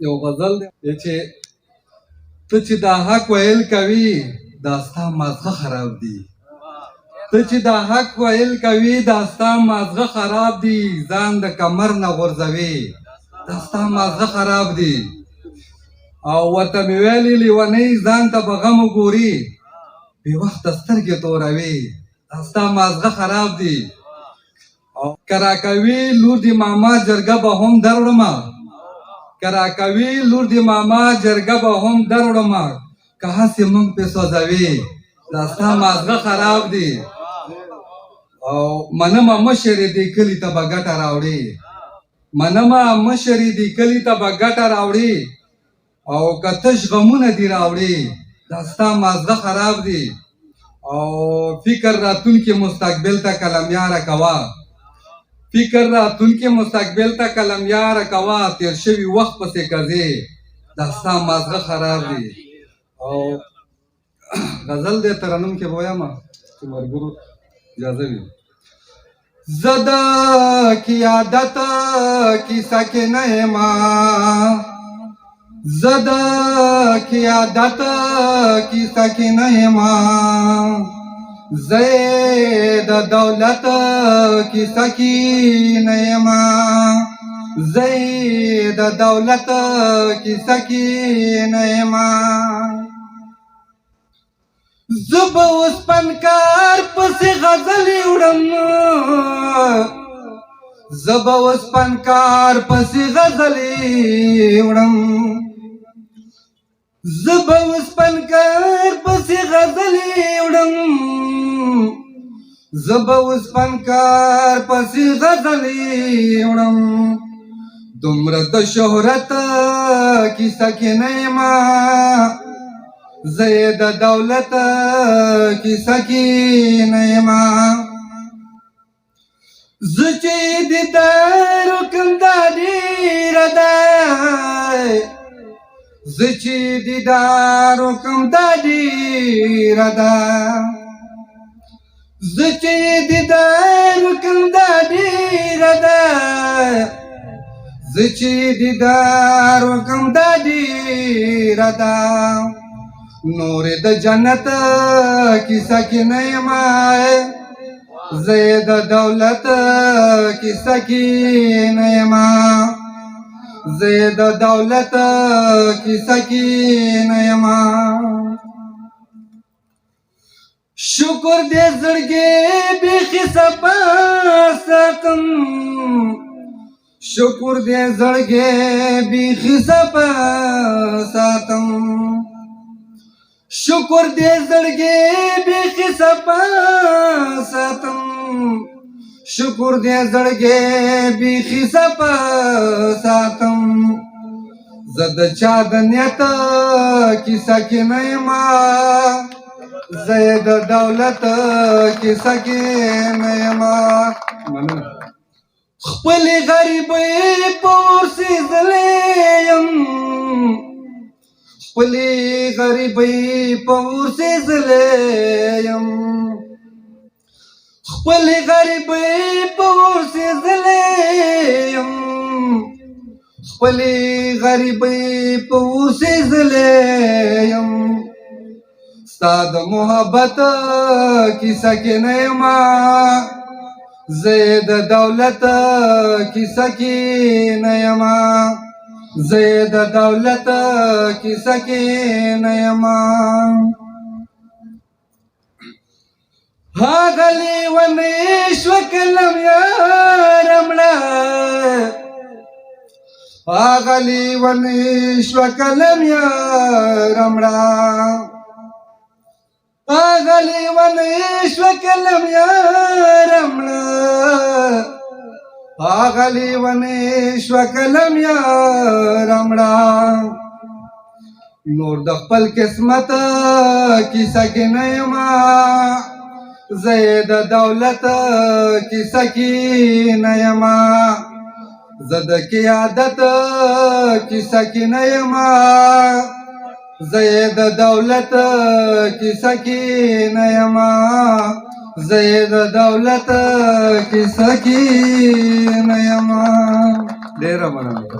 یو غزل دی چې ته چې دا حق ویل کوي دا ستا مازغه خراب دي. ته چې دا حق ویل کوي دا ستا مازغه خراب دي. ځان د کمر نه غورځوي دا ستا مازغه خراب دي. او ورته مې ویلي لیونۍ ځان ته به غم وګوري بې وخته سترګې توروي دا ستا مازغه خراب دي. او که راکوي لور د ماما جرګه به هم در وړمه که راکوي لور د ماما جرګه به هم در وړمه که هسې موږ پې سوځوي دا ستا مازغه خراب دي. او منمه مشر یې دې کلي ته به ګټه راوړي منمه مشر یې دې کلي ته به ګټه راوړي او که تش غمونه دې راوړي دا ستا مازغه خراب دي. او فکر راتلونکي مستقبل ته قلمیاره کوه فکر راتلونکي مستقبل ته قلمیاره کوه تیر شوي وخت پسې ګرځې دا ستا مازغه خراب دي. او غزل دی ترنم کې به ویمه چې ملګرو اجازه وي. زه د قیادت کیسه کې نه یمه زه د قیادت کیسه کې نه یمه زه د دولت کیسه کې نه یمه زه د دولت کیسه کې نه یمه زه به اوس فنکار پسې غزلې وړم زه به اوس فنکار پسې غزلې وړم زه به اوس فنکار پسې غزلې وړم زه به اوس فنکار پسې غزلې وړم دومره د شهرت کیسه کې نه یمه زه د دولت کیسه کې نه یمه زه چې دیدار وکړم دا ډېره ده زه چې دیدار وکړم دا ډېره ده زه چې دیدار وکړم دا ډېره ده زه چې دیدار وکړم دا ډېره ده نورې د جنت کیسه کې نه یمه زه د دولت کیسه کې نه یمه زه د دولت کیسه کې نه یمه شکر دې زړګې بیخي صفا ساتم شکر دې زړګې بیخي صفا ساتم شکر دې زړګې بیخي صفا ساتم شکر دې زړګې بیخي صفا ساتم زه د چا د نیت کیسه کې نه یمه زه د دولت کیسه کې نه یمه خپلې غریبۍ په اوسېدلی یم خپلې غریبۍ په اوسېدلی یم خپلې غریبۍ په اوسېدلی یم خپلې غریبۍ په اوسېدلی یم ستا د محبت کیسه کې نه یمه زه د دولت کیسه کې نه یمه زه د دولت کیسه کې نه یمه هغه لیونۍ شوه قلمیاره مړه هغه لیونۍ شوه قلمیاره مړه هغه لیونۍ شوه قلمیاره مړه هغه لیونۍ شوه قلمیاره مړه نور د خپل قسمت کیسه کې نه یمه زه د دولت کیسه کې نه یمه زه د قیادت کیسه کې نه یمه زه د دولت کیسه کې نه یمه زه د دولت کیسه کې نه یمه ډېره مننه